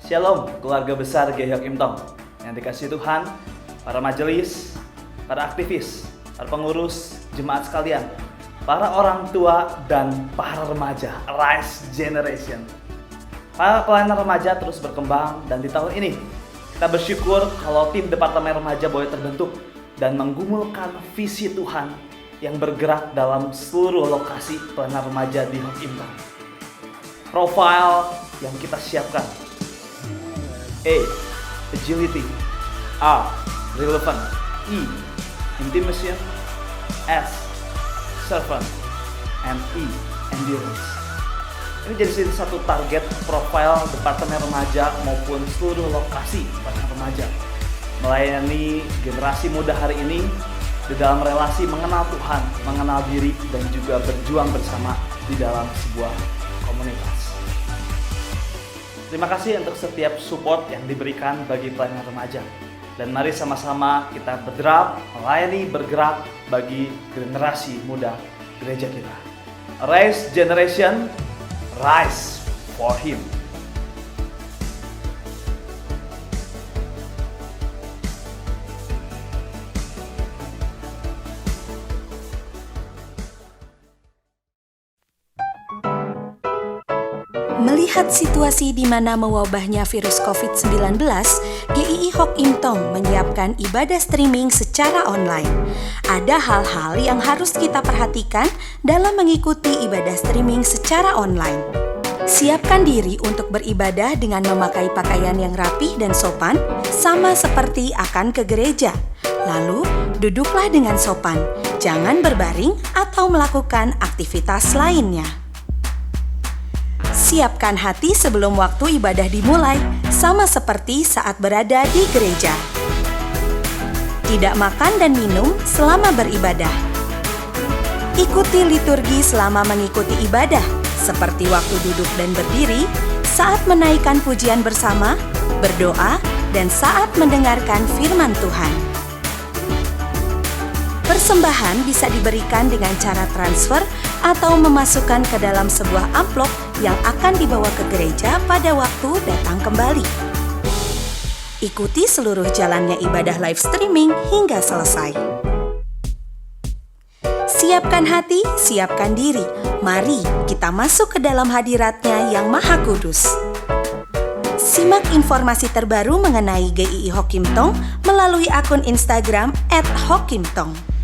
Shalom keluarga besar GEI Hokim Tong yang dikasihi Tuhan, para majelis, para aktivis, para pengurus, jemaat sekalian, para orang tua dan para remaja, Rise Generation. Para pelayanan remaja terus berkembang dan di tahun ini kita bersyukur kalau tim Departemen Remaja boleh terbentuk dan menggumulkan visi Tuhan yang bergerak dalam seluruh lokasi pelayanan remaja di Hokim Tong. Profil yang kita siapkan: A. Agility. R. Relevant. E. Intimacy. S. Servant. And E. Endurance. Ini jadi satu target profil Departemen Remaja maupun seluruh lokasi pelayanan remaja, melayani generasi muda hari ini di dalam relasi mengenal Tuhan, mengenal diri, dan juga berjuang bersama di dalam sebuah komunitas. Terima kasih untuk setiap support yang diberikan bagi pelayanan remaja. Dan mari sama-sama kita melayani, bergerak bagi generasi muda gereja kita. Rise Generation, rise for Him. Melihat situasi di mana mewabahnya virus COVID-19, GII Hokim Tong menyiapkan ibadah streaming secara online. Ada hal-hal yang harus kita perhatikan dalam mengikuti ibadah streaming secara online. Siapkan diri untuk beribadah dengan memakai pakaian yang rapih dan sopan, sama seperti akan ke gereja. Lalu, duduklah dengan sopan, jangan berbaring atau melakukan aktivitas lainnya. Siapkan hati sebelum waktu ibadah dimulai, sama seperti saat berada di gereja. Tidak makan dan minum selama beribadah. Ikuti liturgi selama mengikuti ibadah, seperti waktu duduk dan berdiri, saat menaikkan pujian bersama, berdoa, dan saat mendengarkan firman Tuhan. Persembahan bisa diberikan dengan cara transfer atau memasukkan ke dalam sebuah amplop yang akan dibawa ke gereja pada waktu datang kembali. Ikuti seluruh jalannya ibadah live streaming hingga selesai. Siapkan hati, siapkan diri. Mari kita masuk ke dalam hadiratnya yang Maha Kudus. Simak informasi terbaru mengenai GII Hokim Tong melalui akun Instagram @hokimtong.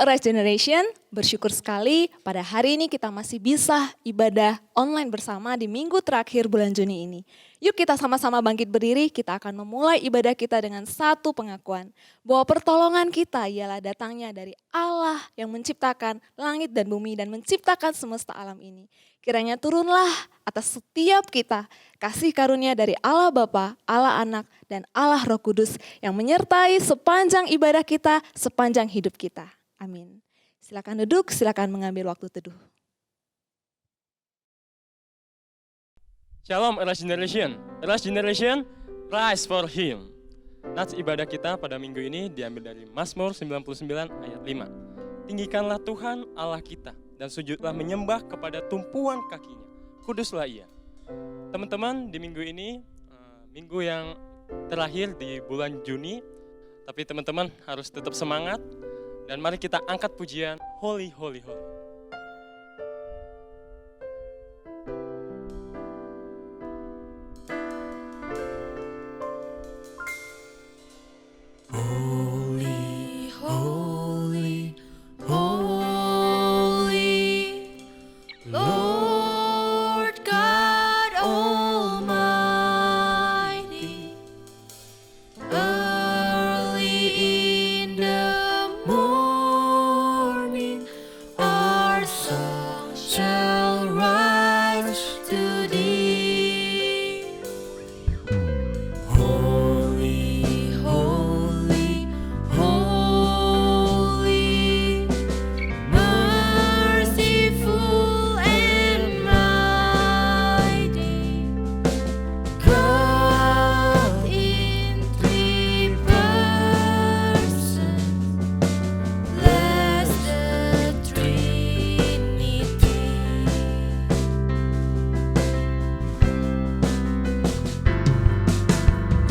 Arise Generation, bersyukur sekali pada hari ini kita masih bisa ibadah online bersama di minggu terakhir bulan Juni ini. Yuk kita sama-sama bangkit berdiri, kita akan memulai ibadah kita dengan satu pengakuan. Bahwa pertolongan kita ialah datangnya dari Allah yang menciptakan langit dan bumi dan menciptakan semesta alam ini. Kiranya turunlah atas setiap kita kasih karunia dari Allah Bapa, Allah Anak, dan Allah Roh Kudus yang menyertai sepanjang ibadah kita, sepanjang hidup kita. Amin. Silakan duduk, silakan mengambil waktu teduh. Shalom Arise Generation. Arise Generation, rise for Him. Nats ibadah kita pada minggu ini diambil dari Mazmur 99 ayat 5. Tinggikanlah Tuhan Allah kita dan sujudlah menyembah kepada tumpuan kakinya. Kuduslah Ia. Teman-teman, di minggu ini, minggu yang terakhir di bulan Juni, tapi teman-teman harus tetap semangat. Dan mari kita angkat pujian Holy, Holy, Holy. Holy, holy, holy, Lord God Almighty. Early in the morning, our song shall rise to Thee. Holy, holy, holy, merciful and mighty, God in three persons, blessed Trinity.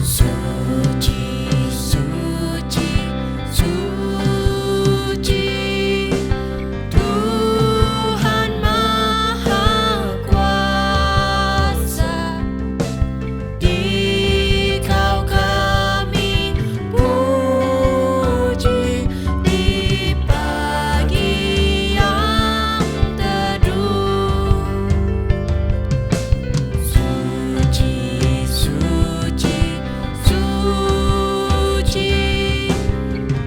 Suci, suci, suci, Tuhan Maha Kuasa. Dikau kami puji di pagi yang teduh. Suci, suci, suci,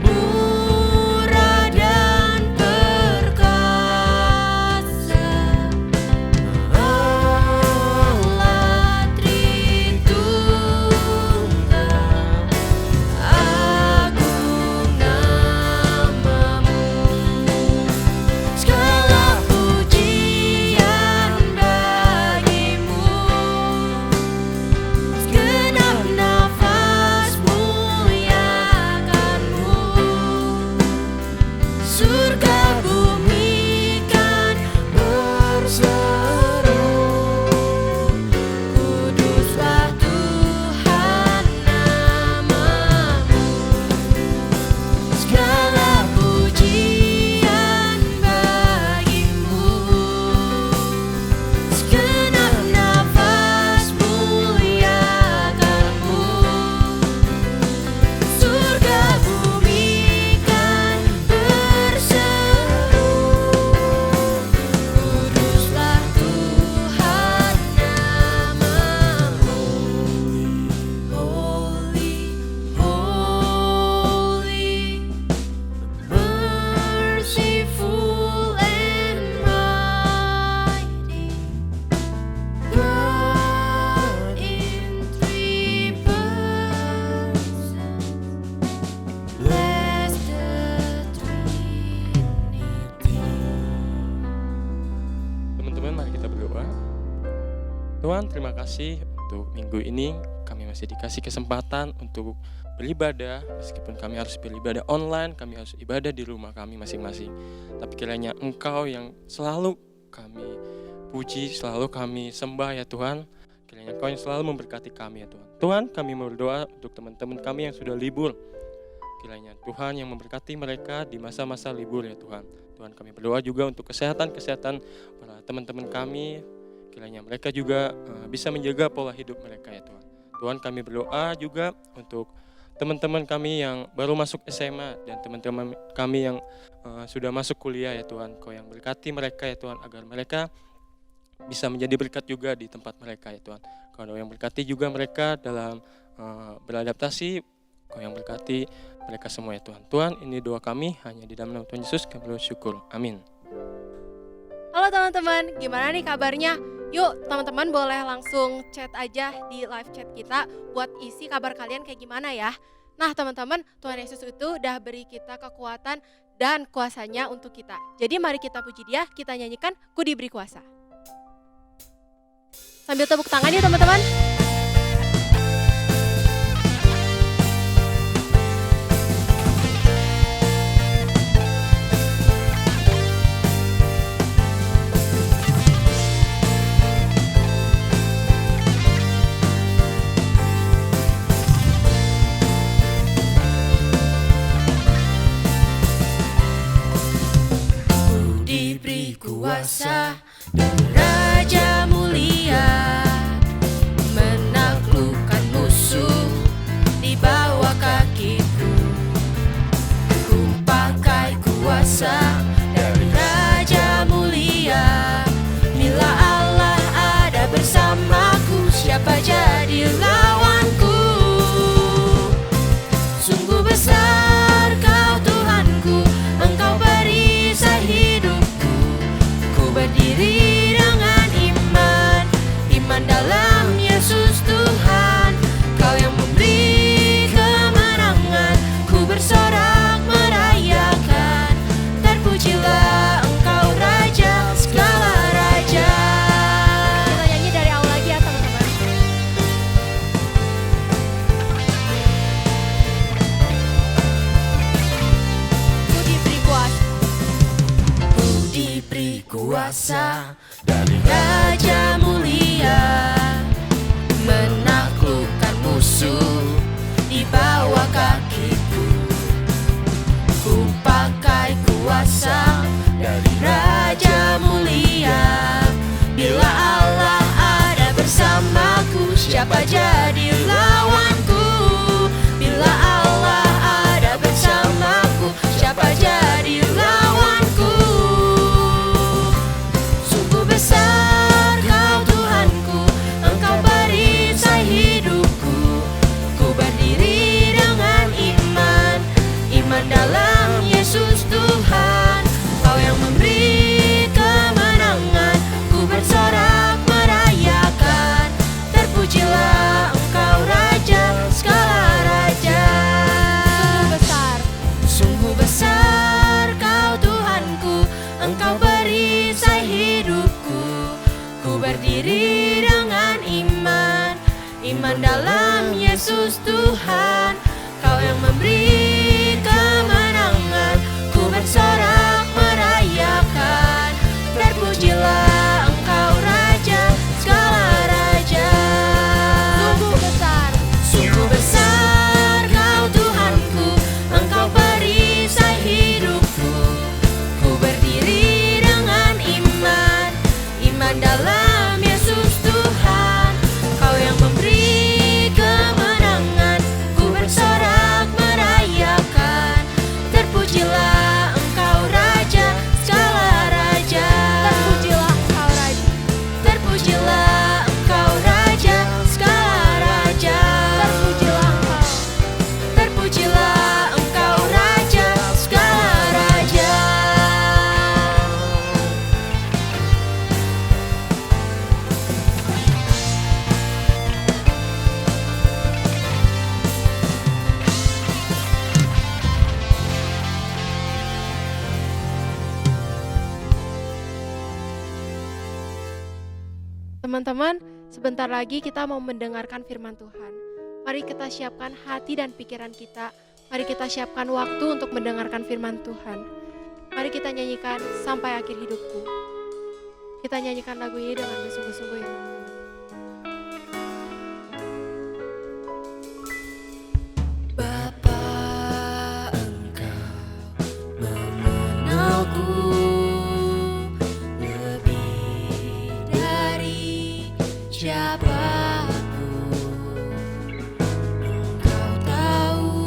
murah dan perkasa, Allah Tritunggal, agung namamu. Segala pujian bagimu, segenap nafas muliakanmu. Surga bumi kan berseru, kuduslah Tuhan namamu. Segala pujian bagimu, segenap nafas muliakanmu. Surga bumi kan berseru, kuduslah Tuhan namamu. Holy, holy, merciful and mighty, God in three persons, blessed Trinity. Teman-teman, mari kita berdoa. Tuhan, terima kasih untuk minggu ini. Kami masih dikasih kesempatan untuk beribadah. Meskipun kami harus beribadah online, kami harus ibadah di rumah kami masing-masing. Tapi kiranya Engkau yang selalu kami puji, selalu kami sembah ya Tuhan. Kiranya Engkau yang selalu memberkati kami ya Tuhan. Tuhan, kami berdoa untuk teman-teman kami yang sudah libur. Kiranya Tuhan yang memberkati mereka di masa-masa libur ya Tuhan. Tuhan, kami berdoa juga untuk kesehatan para teman-teman kami. Kiranya mereka juga bisa menjaga pola hidup mereka ya Tuhan. Tuhan, kami berdoa juga untuk teman-teman kami yang baru masuk SMA dan teman-teman kami yang sudah masuk kuliah ya Tuhan. Kau yang berkati mereka ya Tuhan, agar mereka bisa menjadi berkat juga di tempat mereka ya Tuhan. Kau yang berkati juga mereka dalam beradaptasi. Kau yang berkati mereka semua ya Tuhan. Tuhan, ini doa kami hanya di dalam nama Tuhan Yesus kami bersyukur. Amin. Halo teman-teman, gimana nih kabarnya? Yuk teman-teman boleh langsung chat aja di live chat kita buat isi kabar kalian kayak gimana ya. Nah teman-teman, Tuhan Yesus itu udah beri kita kekuatan dan kuasanya untuk kita. Jadi mari kita puji Dia, kita nyanyikan Ku Diberi Kuasa. Sambil tepuk tangan ya teman-teman. Diberi kuasa dan Raja mulia, menaklukkan musuh di bawah kakiku. Ku pakai kuasa dari Raja mulia. Bila Allah ada bersamaku, siapa jadi lawanku? Sungguh besar Kau Tuhanku, Engkau perisai hidupku. Ku berdiri dengan iman, iman dalam Yesus Tuhan. Kau yang memberi kemenangan, ku bersorak merayakan. Terpujilah Engkau Raja segala raja. Kita nyanyi dari awal lagi ya teman-teman. Ku diberi kuasa. Ku diberi kuasa dari Raja mulia, menaklukkan musuh di bawah kakiku. Ku pakai kuasa dari Raja mulia. Bila Allah ada bersamaku, siapa jadi lawanku? Bila Allah ada bersamaku, siapa jadi lawanku? Sungguh besar Kau Tuhanku, Engkau perisai hidupku. Ku berdiri dengan iman, iman dalam Yesus Tuhan. Kau yang memberi kemenangan, ku bersorak merayakan. Terpujilah Engkau Raja segala raja. Sungguh besar. Sungguh besar Kau Tuhanku, Engkau perisai hidupku. Ku berdiri dengan iman, iman dalam Yesus Tuhan. Kau yang memberi kemenangan, ku bersorak merayakan. Terpujilah Engkau Raja segala raja. Sungguh besar. Sungguh besar Kau Tuhanku, Engkau perisai hidupku. Ku berdiri dengan iman, iman dalam Yesus Tuhan. Kau yang memberi kemenangan, ku bersorak merayakan. Terpujilah Engkau Raja segala raja. Terpujilah Engkau Raja. Terpujilah Engkau Raja segala raja. Terpujilah Engkau. Terpujilah Engkau Raja segala raja. Teman-teman, sebentar lagi kita mau mendengarkan firman Tuhan. Mari kita siapkan hati dan pikiran kita. Mari kita siapkan waktu untuk mendengarkan firman Tuhan. Mari kita nyanyikan sampai akhir hidupku. Kita nyanyikan lagu ini dengan bersungguh-sungguh ya teman-teman. Bapa, Engkau mengenalku lebih dari siapapun. Engkau tahu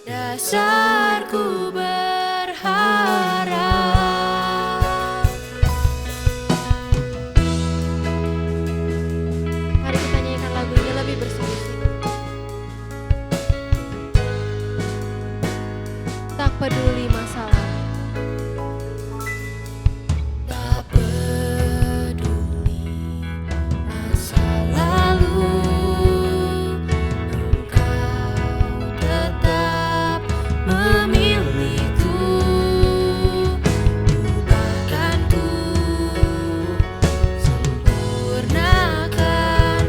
dasarku berharap. Mari kita nyanyikan lagunya lebih bersungguh-sungguh. Tak peduli masalah. Tak peduli masa lalu, Engkau tetap memilihku. Ubahkanku, sempurnakan,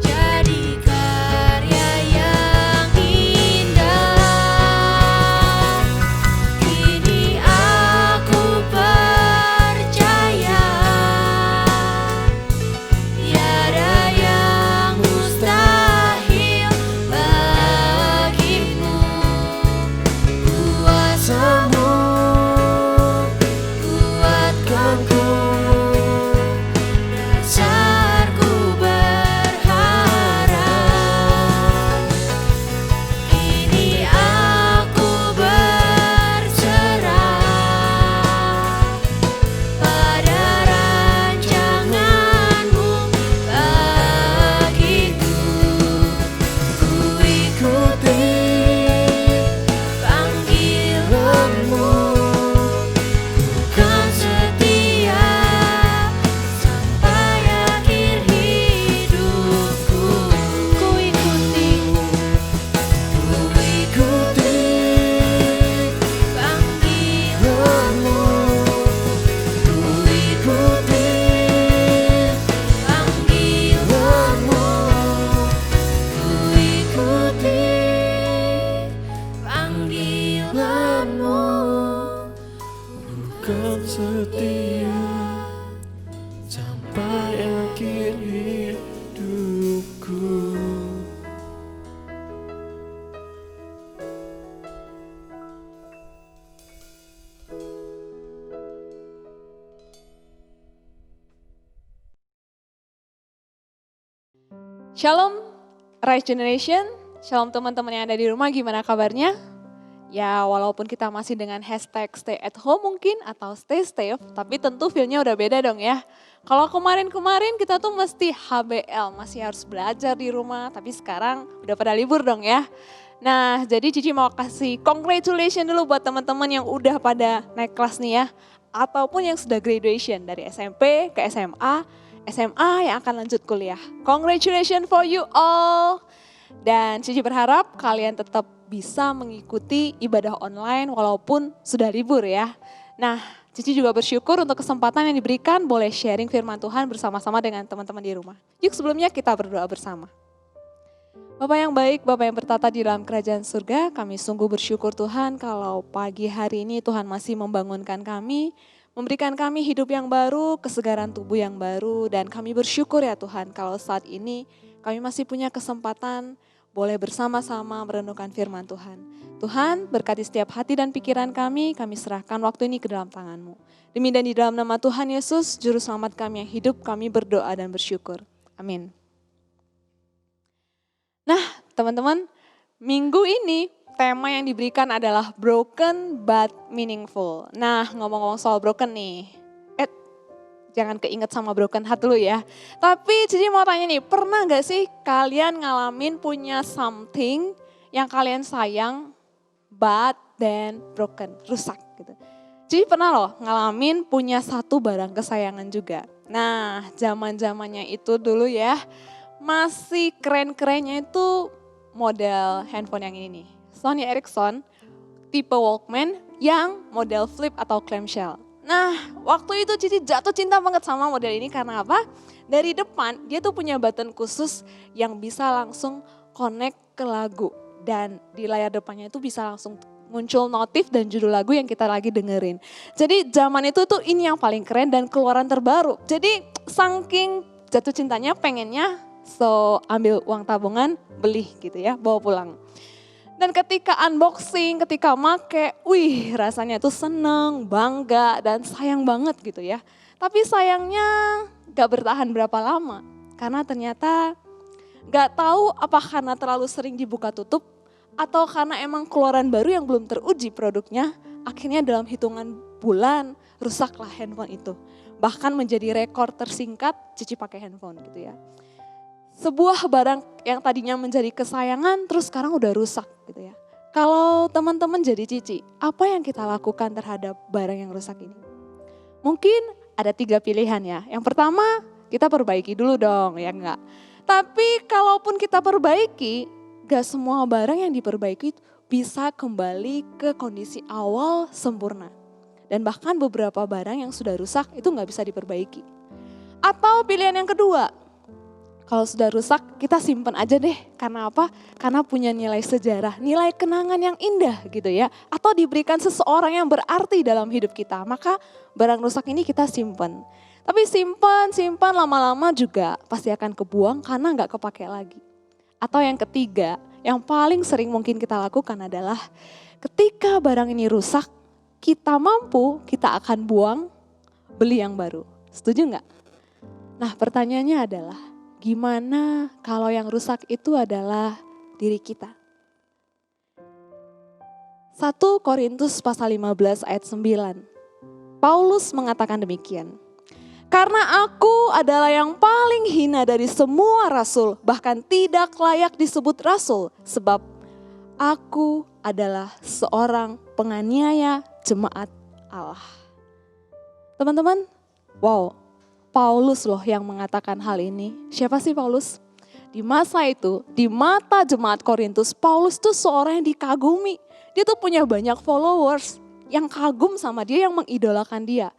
jadi karya yang indah. Kini aku percaya, tiada yang mustahil bagimu. Kuasamu kuatkanku, dasarku berharap. Kini aku berserah pada rancanganmu bagiku. Ku ikuti panggilanmu, kan setia sampai akhir hidupku. Ku ikuti panggilanmu, ku ikuti panggilanmu, ku ikuti panggilanmu. Bukan setia sampai akhir hidupku. Shalom, Rise Generation. Shalom teman-teman yang ada di rumah, gimana kabarnya? Ya walaupun kita masih dengan hashtag stay at home mungkin atau stay safe, tapi tentu feel-nya udah beda dong ya. Kalau kemarin-kemarin kita tuh mesti HBL, masih harus belajar di rumah, tapi sekarang udah pada libur dong ya. Nah jadi Cici mau kasih congratulations dulu buat teman-teman yang udah pada naik kelas nih ya. Ataupun yang sudah graduation dari SMP ke SMA, SMA yang akan lanjut kuliah. Congratulations for you all. Dan Cici berharap kalian tetap bisa mengikuti ibadah online walaupun sudah libur ya. Nah, Cici juga bersyukur untuk kesempatan yang diberikan boleh sharing firman Tuhan bersama-sama dengan teman-teman di rumah. Yuk sebelumnya kita berdoa bersama. Bapak yang baik, Bapak yang bertata di dalam kerajaan surga, kami sungguh bersyukur Tuhan kalau pagi hari ini Tuhan masih membangunkan kami, memberikan kami hidup yang baru, kesegaran tubuh yang baru, dan kami bersyukur ya Tuhan kalau saat ini kami masih punya kesempatan boleh bersama-sama merenungkan firman Tuhan. Tuhan berkati setiap hati dan pikiran kami serahkan waktu ini ke dalam tangan-Mu. Demi dan di dalam nama Tuhan Yesus, Juru Selamat kami yang hidup, kami berdoa dan bersyukur. Amin. Nah teman-teman, minggu ini tema yang diberikan adalah broken but meaningful. Nah ngomong-ngomong soal broken nih, jangan keinget sama broken heart dulu ya. Tapi Cici mau tanya nih, pernah gak sih kalian ngalamin punya something yang kalian sayang but then broken, rusak gitu. Cici pernah loh ngalamin punya satu barang kesayangan juga. Nah zaman-zamannya itu dulu ya, masih keren-kerennya itu model handphone yang ini nih. Sony Ericsson tipe Walkman yang model flip atau clamshell. Nah waktu itu Cici jatuh cinta banget sama model ini karena apa? Dari depan dia tuh punya button khusus yang bisa langsung connect ke lagu. Dan di layar depannya itu bisa langsung muncul notif dan judul lagu yang kita lagi dengerin. Jadi zaman itu tuh ini yang paling keren dan keluaran terbaru. Jadi saking jatuh cintanya pengennya ambil uang tabungan beli gitu ya, bawa pulang. Dan ketika unboxing, ketika make, wih rasanya tuh seneng, bangga dan sayang banget gitu ya. Tapi sayangnya gak bertahan berapa lama. Karena ternyata Gak tahu apa karena terlalu sering dibuka tutup atau karena emang keluaran baru yang belum teruji produknya, akhirnya dalam hitungan bulan rusaklah handphone itu. Bahkan menjadi rekor tersingkat Cici pakai handphone gitu ya. Sebuah barang yang tadinya menjadi kesayangan terus sekarang udah rusak gitu ya. Kalau teman-teman jadi Cici, apa yang kita lakukan terhadap barang yang rusak ini? Mungkin ada 3 pilihan ya. Yang pertama, kita perbaiki dulu dong, ya enggak? Tapi kalaupun kita perbaiki, gak semua barang yang diperbaiki bisa kembali ke kondisi awal sempurna. Dan bahkan beberapa barang yang sudah rusak itu gak bisa diperbaiki. Atau pilihan yang kedua, kalau sudah rusak kita simpan aja deh. Karena apa? Karena punya nilai sejarah, nilai kenangan yang indah gitu ya. Atau diberikan seseorang yang berarti dalam hidup kita. Maka barang rusak ini kita simpan. Tapi simpan lama-lama juga pasti akan kebuang karena nggak kepake lagi. Atau yang ketiga, yang paling sering mungkin kita lakukan adalah ketika barang ini rusak, kita mampu, kita akan buang, beli yang baru. Setuju nggak? Nah pertanyaannya adalah, gimana kalau yang rusak itu adalah diri kita? 1 Korintus pasal 15 ayat 9. Paulus mengatakan demikian. Karena aku adalah yang paling hina dari semua rasul, bahkan tidak layak disebut rasul, sebab aku adalah seorang penganiaya jemaat Allah. Teman-teman, wow. Paulus loh yang mengatakan hal ini. Siapa sih Paulus? Di masa itu, di mata jemaat Korintus, Paulus tuh seorang yang dikagumi. Dia tuh punya banyak followers yang kagum sama dia, yang mengidolakan dia.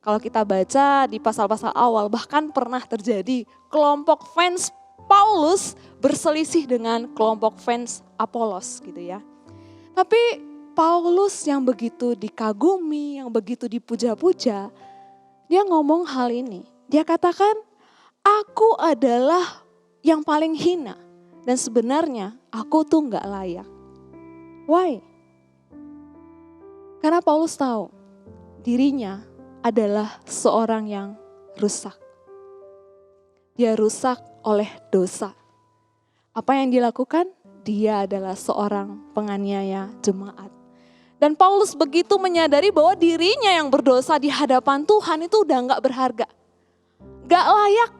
Kalau kita baca di pasal-pasal awal, bahkan pernah terjadi kelompok fans Paulus berselisih dengan kelompok fans Apolos gitu ya. Tapi Paulus yang begitu dikagumi, yang begitu dipuja-puja, dia ngomong hal ini. Dia katakan, aku adalah yang paling hina. Dan sebenarnya aku tuh gak layak. Why? Karena Paulus tahu dirinya adalah seorang yang rusak. Dia rusak oleh dosa. Apa yang dilakukan? Dia adalah seorang penganiaya jemaat. Dan Paulus begitu menyadari bahwa dirinya yang berdosa di hadapan Tuhan itu udah gak berharga. Gak layak.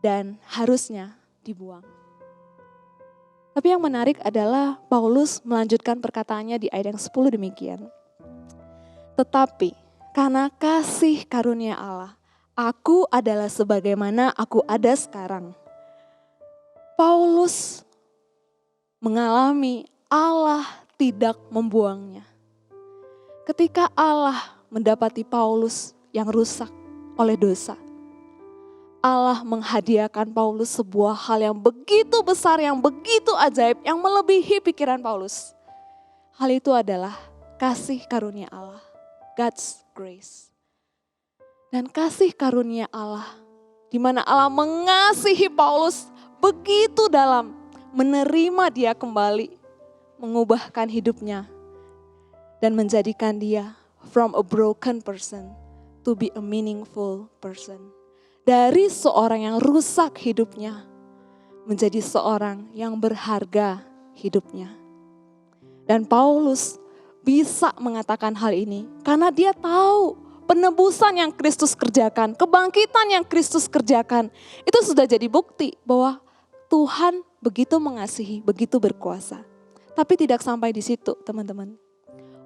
Dan harusnya dibuang. Tapi yang menarik adalah Paulus melanjutkan perkataannya di ayat yang 10 demikian. Tetapi karena kasih karunia Allah, aku adalah sebagaimana aku ada sekarang. Paulus mengalami Allah tidak membuangnya. Ketika Allah mendapati Paulus yang rusak oleh dosa, Allah menghadiahkan Paulus sebuah hal yang begitu besar, yang begitu ajaib, yang melebihi pikiran Paulus. Hal itu adalah kasih karunia Allah, God's grace. Dan kasih karunia Allah, di mana Allah mengasihi Paulus begitu dalam, menerima dia kembali, mengubahkan hidupnya, dan menjadikan dia from a broken person to be a meaningful person. Dari seorang yang rusak hidupnya, menjadi seorang yang berharga hidupnya. Dan Paulus bisa mengatakan hal ini karena dia tahu penebusan yang Kristus kerjakan, kebangkitan yang Kristus kerjakan, itu sudah jadi bukti bahwa Tuhan begitu mengasihi, begitu berkuasa. Tapi tidak sampai di situ, teman-teman.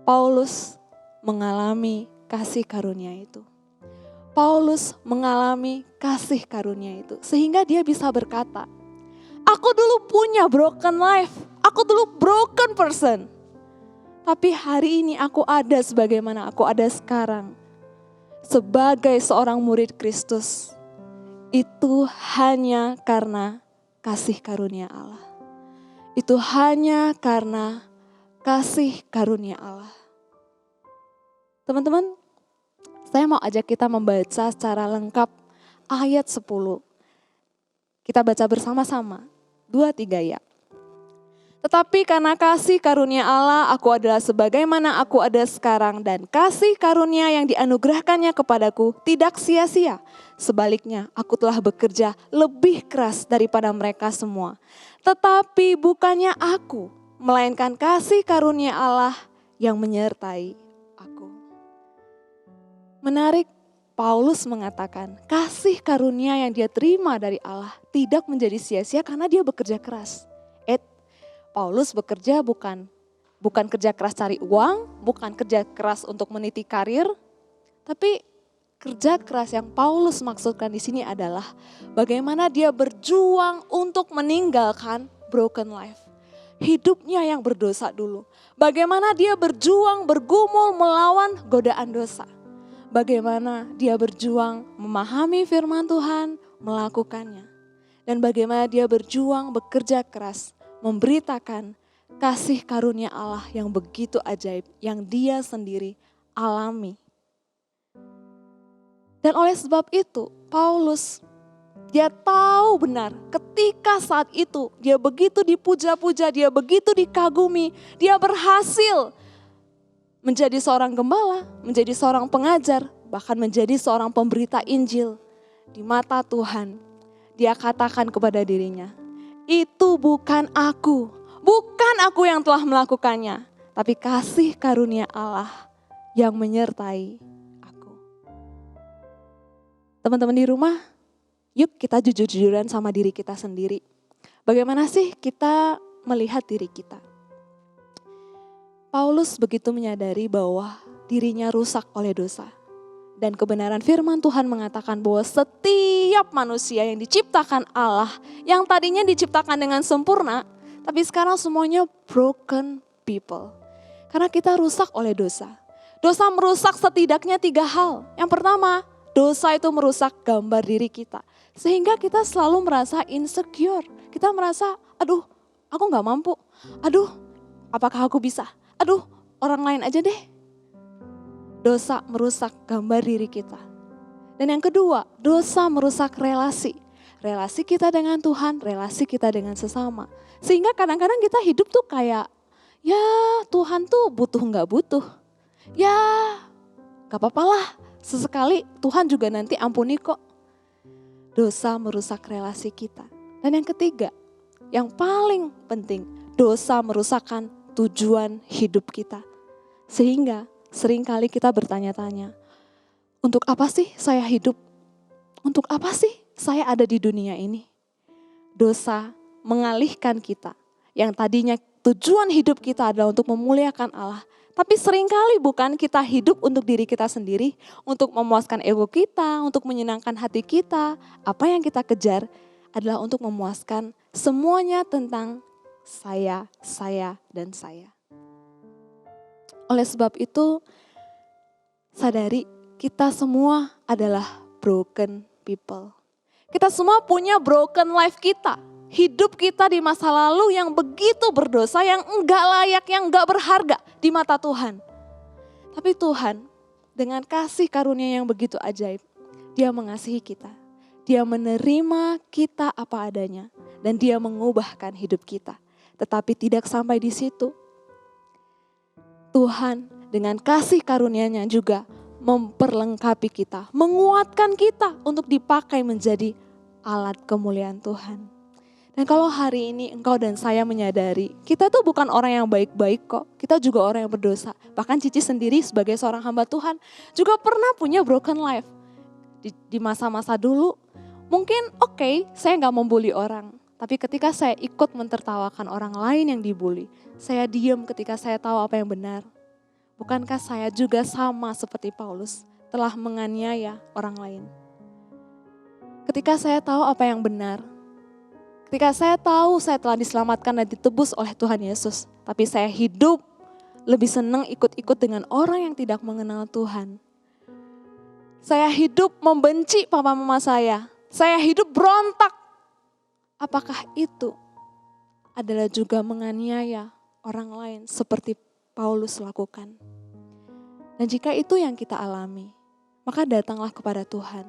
Paulus mengalami kasih karunia itu. Paulus mengalami kasih karunia itu. Sehingga dia bisa berkata, aku dulu punya broken life. Aku dulu broken person. Tapi hari ini aku ada sebagaimana aku ada sekarang. Sebagai seorang murid Kristus. Itu hanya karena kasih karunia Allah. Itu hanya karena kasih karunia Allah. Teman-teman, saya mau ajak kita membaca secara lengkap ayat 10. Kita baca bersama-sama, 2-3 ya. Tetapi karena kasih karunia Allah, aku adalah sebagaimana aku ada sekarang. Dan kasih karunia yang dianugerahkannya kepadaku tidak sia-sia. Sebaliknya, aku telah bekerja lebih keras daripada mereka semua. Tetapi bukannya aku, melainkan kasih karunia Allah yang menyertai aku. Menarik, Paulus mengatakan kasih karunia yang dia terima dari Allah tidak menjadi sia-sia karena dia bekerja keras. Paulus bekerja bukan kerja keras cari uang, bukan kerja keras untuk meniti karir, tapi kerja keras yang Paulus maksudkan di sini adalah bagaimana dia berjuang untuk meninggalkan broken life. Hidupnya yang berdosa dulu. Bagaimana dia berjuang bergumul melawan godaan dosa. Bagaimana dia berjuang memahami firman Tuhan, melakukannya. Dan bagaimana dia berjuang bekerja keras memberitakan kasih karunia Allah yang begitu ajaib yang dia sendiri alami. Dan oleh sebab itu Paulus dia tahu benar ketika saat itu dia begitu dipuja-puja, dia begitu dikagumi, dia berhasil menjadi seorang gembala, menjadi seorang pengajar, bahkan menjadi seorang pemberita Injil di mata Tuhan. Dia katakan kepada dirinya, itu bukan aku yang telah melakukannya, tapi kasih karunia Allah yang menyertai aku. Teman-teman di rumah, yuk kita jujur-jujuran sama diri kita sendiri. Bagaimana sih kita melihat diri kita? Paulus begitu menyadari bahwa dirinya rusak oleh dosa. Dan kebenaran firman Tuhan mengatakan bahwa setiap manusia yang diciptakan Allah, yang tadinya diciptakan dengan sempurna, tapi sekarang semuanya broken people. Karena kita rusak oleh dosa. Dosa merusak setidaknya 3 hal. Yang pertama, dosa itu merusak gambar diri kita. Sehingga kita selalu merasa insecure. Kita merasa, aduh aku gak mampu. Aduh apakah aku bisa? Aduh orang lain aja deh. Dosa merusak gambar diri kita. Dan yang kedua, dosa merusak relasi. Relasi kita dengan Tuhan, relasi kita dengan sesama. Sehingga kadang-kadang kita hidup tuh kayak, ya Tuhan tuh butuh gak butuh. Ya gak apa-apa lah, sesekali Tuhan juga nanti ampuni kok. Dosa merusak relasi kita. Dan yang ketiga, yang paling penting, dosa merusakkan tujuan hidup kita. Sehingga seringkali kita bertanya-tanya, untuk apa sih saya hidup? Untuk apa sih saya ada di dunia ini? Dosa mengalihkan kita. Yang tadinya tujuan hidup kita adalah untuk memuliakan Allah. Tapi seringkali bukan kita hidup untuk diri kita sendiri, untuk memuaskan ego kita, untuk menyenangkan hati kita. Apa yang kita kejar adalah untuk memuaskan semuanya tentang saya, dan saya. Oleh sebab itu, sadari kita semua adalah broken people. Kita semua punya broken life kita. Hidup kita di masa lalu yang begitu berdosa, yang enggak layak, yang enggak berharga di mata Tuhan. Tapi Tuhan dengan kasih karunia yang begitu ajaib, Dia mengasihi kita. Dia menerima kita apa adanya dan Dia mengubahkan hidup kita. Tetapi tidak sampai di situ. Tuhan dengan kasih karunia-Nya juga memperlengkapi kita, menguatkan kita untuk dipakai menjadi alat kemuliaan Tuhan. Dan kalau hari ini engkau dan saya menyadari, kita tuh bukan orang yang baik-baik kok, kita juga orang yang berdosa. Bahkan Cici sendiri sebagai seorang hamba Tuhan juga pernah punya broken life. Di masa-masa dulu mungkin saya gak membuli orang. Tapi ketika saya ikut mentertawakan orang lain yang dibully, saya diam ketika saya tahu apa yang benar. Bukankah saya juga sama seperti Paulus telah menganiaya orang lain? Ketika saya tahu apa yang benar, ketika saya tahu saya telah diselamatkan dan ditebus oleh Tuhan Yesus, tapi saya hidup lebih senang ikut-ikut dengan orang yang tidak mengenal Tuhan. Saya hidup membenci papa mama saya hidup berontak. Apakah itu adalah juga menganiaya orang lain seperti Paulus lakukan? Dan jika itu yang kita alami, maka datanglah kepada Tuhan.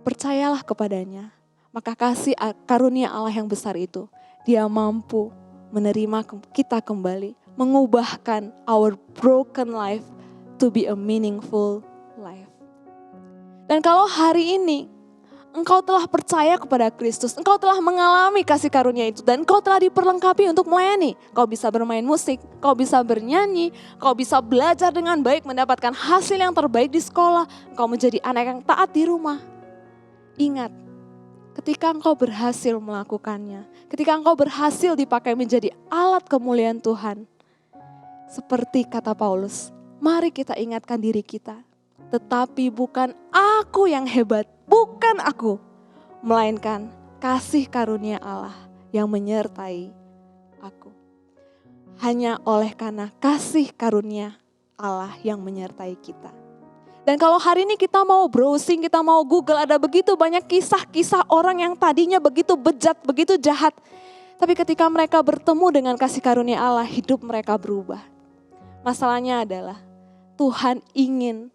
Percayalah kepadanya. Maka kasih karunia Allah yang besar itu, Dia mampu menerima kita kembali, mengubahkan our broken life to be a meaningful life. Dan kalau hari ini engkau telah percaya kepada Kristus, engkau telah mengalami kasih karunia itu, dan engkau telah diperlengkapi untuk melayani. Kau bisa bermain musik, kau bisa bernyanyi, kau bisa belajar dengan baik, mendapatkan hasil yang terbaik di sekolah, engkau menjadi anak yang taat di rumah. Ingat, ketika engkau berhasil melakukannya, ketika engkau berhasil dipakai menjadi alat kemuliaan Tuhan, seperti kata Paulus, mari kita ingatkan diri kita, tetapi bukan aku yang hebat, bukan aku, melainkan kasih karunia Allah yang menyertai aku. Hanya oleh karena kasih karunia Allah yang menyertai kita. Dan kalau hari ini kita mau browsing, kita mau Google, ada begitu banyak kisah-kisah orang yang tadinya begitu bejat, begitu jahat. Tapi ketika mereka bertemu dengan kasih karunia Allah, hidup mereka berubah. Masalahnya adalah Tuhan ingin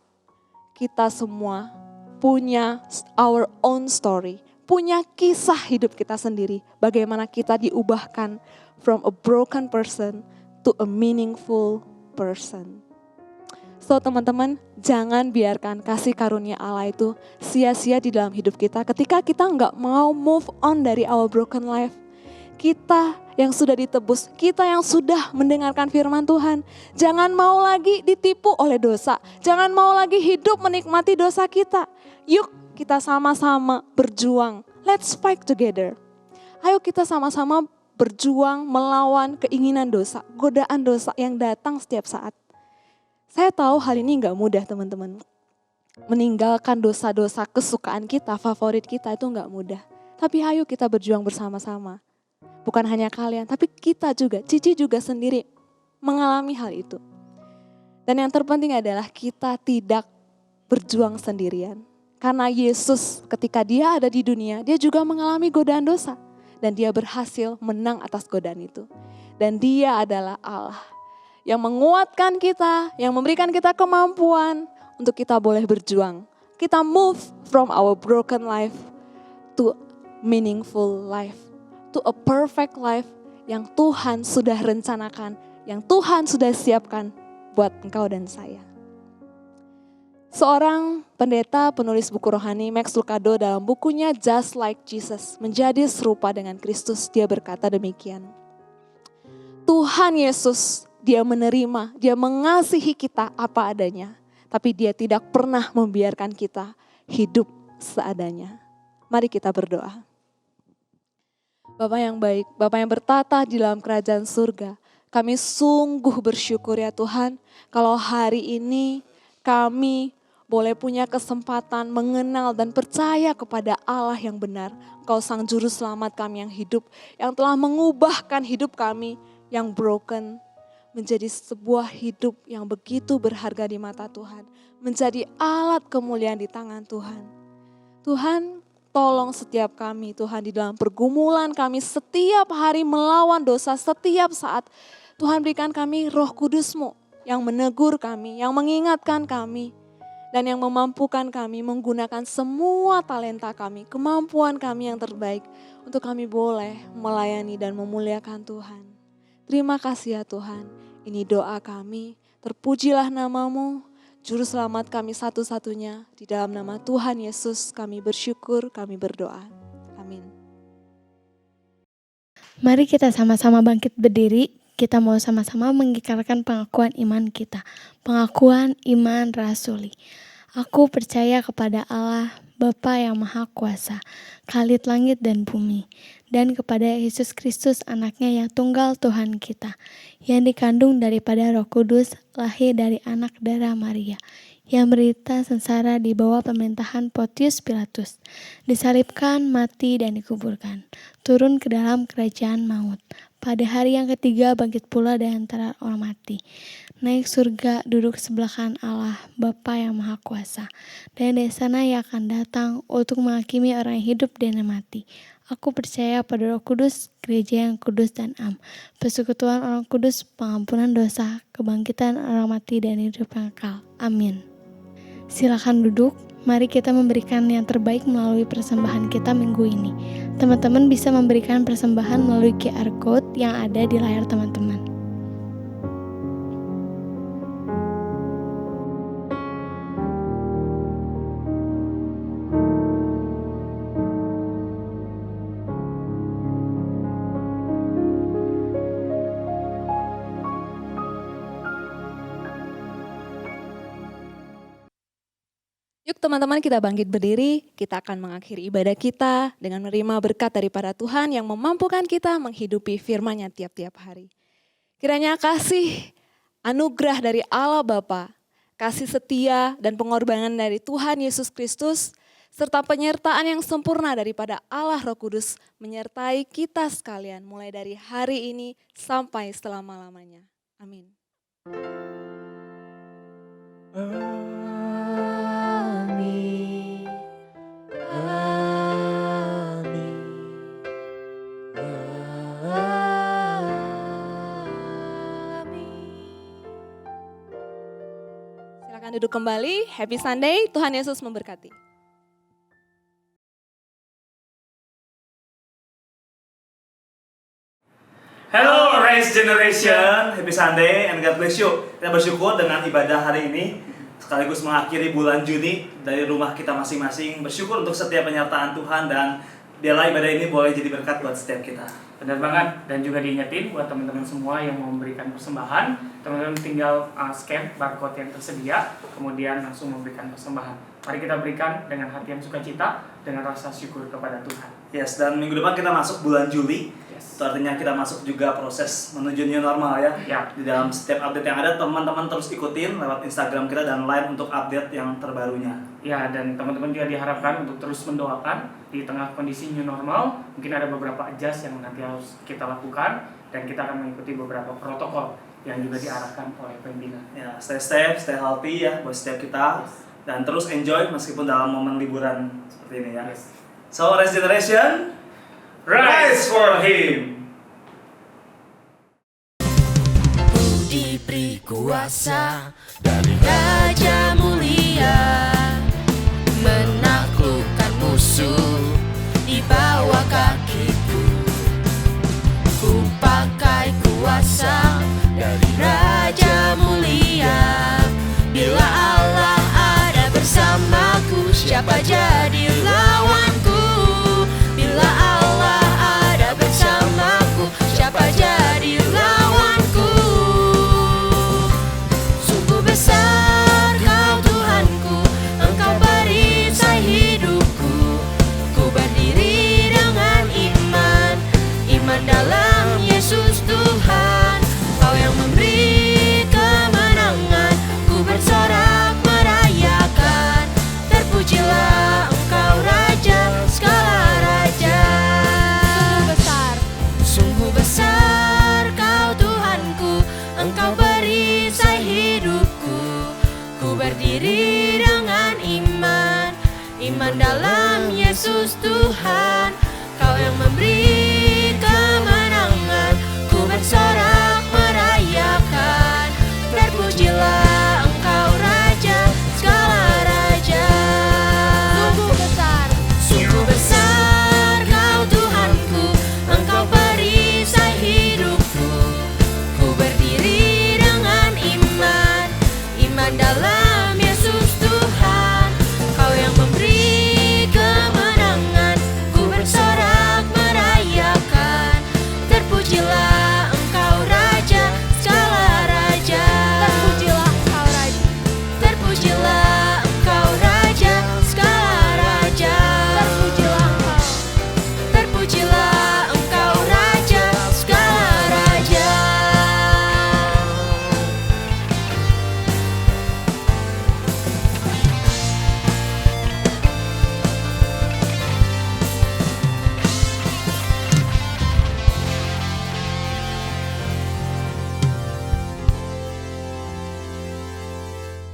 kita semua punya our own story, punya kisah hidup kita sendiri. Bagaimana kita diubahkan from a broken person to a meaningful person. So teman-teman, jangan biarkan kasih karunia Allah itu sia-sia di dalam hidup kita ketika kita nggak mau move on dari our broken life. Kita yang sudah ditebus, kita yang sudah mendengarkan firman Tuhan, jangan mau lagi ditipu oleh dosa, jangan mau lagi hidup menikmati dosa kita. Yuk kita sama-sama berjuang, let's fight together. Ayo kita sama-sama berjuang melawan keinginan dosa, godaan dosa yang datang setiap saat. Saya tahu hal ini gak mudah teman-teman. Meninggalkan dosa-dosa kesukaan kita, favorit kita itu gak mudah. Tapi ayo kita berjuang bersama-sama. Bukan hanya kalian, tapi kita juga, Cici juga sendiri mengalami hal itu. Dan yang terpenting adalah kita tidak berjuang sendirian. Karena Yesus ketika dia ada di dunia, dia juga mengalami godaan dosa. Dan dia berhasil menang atas godaan itu. Dan dia adalah Allah yang menguatkan kita, yang memberikan kita kemampuan untuk kita boleh berjuang. Kita move from our broken life to meaningful life. To a perfect life yang Tuhan sudah rencanakan, yang Tuhan sudah siapkan buat engkau dan saya. Seorang pendeta penulis buku rohani Max Lucado dalam bukunya Just Like Jesus, menjadi serupa dengan Kristus, dia berkata demikian. Tuhan Yesus, dia menerima, dia mengasihi kita apa adanya, tapi dia tidak pernah membiarkan kita hidup seadanya. Mari kita berdoa. Bapa yang baik, Bapa yang bertata di dalam kerajaan surga, kami sungguh bersyukur ya Tuhan, kalau hari ini kami boleh punya kesempatan mengenal dan percaya kepada Allah yang benar. Engkau Sang Juru Selamat kami yang hidup, yang telah mengubahkan hidup kami yang broken menjadi sebuah hidup yang begitu berharga di mata Tuhan. Menjadi alat kemuliaan di tangan Tuhan. Tuhan, tolong setiap kami Tuhan di dalam pergumulan kami setiap hari melawan dosa setiap saat. Tuhan berikan kami Roh Kudus-Mu yang menegur kami, yang mengingatkan kami. Dan yang memampukan kami menggunakan semua talenta kami, kemampuan kami yang terbaik. Untuk kami boleh melayani dan memuliakan Tuhan. Terima kasih ya Tuhan, ini doa kami, terpujilah nama-Mu. Juru Selamat kami satu-satunya, di dalam nama Tuhan Yesus kami bersyukur, kami berdoa. Amin. Mari kita sama-sama bangkit berdiri, kita mau sama-sama mengikrarkan pengakuan iman kita. Pengakuan iman rasuli. Aku percaya kepada Allah, Bapa yang Maha Kuasa, Khalid langit dan bumi, dan kepada Yesus Kristus anaknya yang tunggal Tuhan kita, yang dikandung daripada Roh Kudus, lahir dari anak darah Maria, yang menderita sengsara di bawah pemerintahan Pontius Pilatus, disalibkan, mati dan dikuburkan, turun ke dalam kerajaan maut. Pada hari yang ketiga bangkit pula dari antara orang mati, naik surga, duduk sebelah kanan Allah, Bapa yang Maha Kuasa. Dan dari sana ia akan datang untuk menghakimi orang yang hidup dan yang mati. Aku percaya pada Roh Kudus, gereja yang kudus dan am, persekutuan orang kudus, pengampunan dosa, kebangkitan orang mati dan hidup yang kekal. Amin. Silakan duduk. Mari kita memberikan yang terbaik melalui persembahan kita minggu ini. Teman-teman bisa memberikan persembahan melalui QR Code yang ada di layar teman-teman. Yuk teman-teman kita bangkit berdiri, kita akan mengakhiri ibadah kita dengan menerima berkat daripada Tuhan yang memampukan kita menghidupi firman-Nya tiap-tiap hari. Kiranya kasih, anugerah dari Allah Bapa, kasih setia dan pengorbanan dari Tuhan Yesus Kristus, serta penyertaan yang sempurna daripada Allah Roh Kudus menyertai kita sekalian mulai dari hari ini sampai selama-lamanya. Amin. Amin. Amin. Silakan duduk kembali. Happy Sunday. Tuhan Yesus memberkati. Hello Rise Generation, Happy Sunday and God bless you. Kita bersyukur dengan ibadah hari ini sekaligus mengakhiri bulan Juni dari rumah kita masing-masing. Bersyukur untuk setiap penyertaan Tuhan dan biarlah ibadah ini boleh jadi berkat buat setiap kita. Benar banget, dan juga diingetin buat teman-teman semua yang mau memberikan persembahan, teman-teman tinggal scan barcode yang tersedia, kemudian langsung memberikan persembahan. Mari kita berikan dengan hati yang sukacita, dengan rasa syukur kepada Tuhan. Yes, dan minggu depan kita masuk bulan Juli. Yes. Itu artinya kita masuk juga proses menuju new normal ya. Ya. Di dalam setiap update yang ada, teman-teman terus ikutin lewat Instagram kita dan live untuk update yang terbarunya. Ya, dan teman-teman juga diharapkan untuk terus mendoakan di tengah kondisi new normal. Mungkin ada beberapa adjust yang nanti harus kita lakukan, dan kita akan mengikuti beberapa protokol yang juga diarahkan oleh pembina. Ya, stay safe, stay healthy ya buat setiap kita. Dan terus enjoy meskipun dalam momen liburan seperti ini ya. Yes. So, Rise Generation, rise for Him. Diberi kuasa dari Raja Mulia, menaklukkan musuh di bawah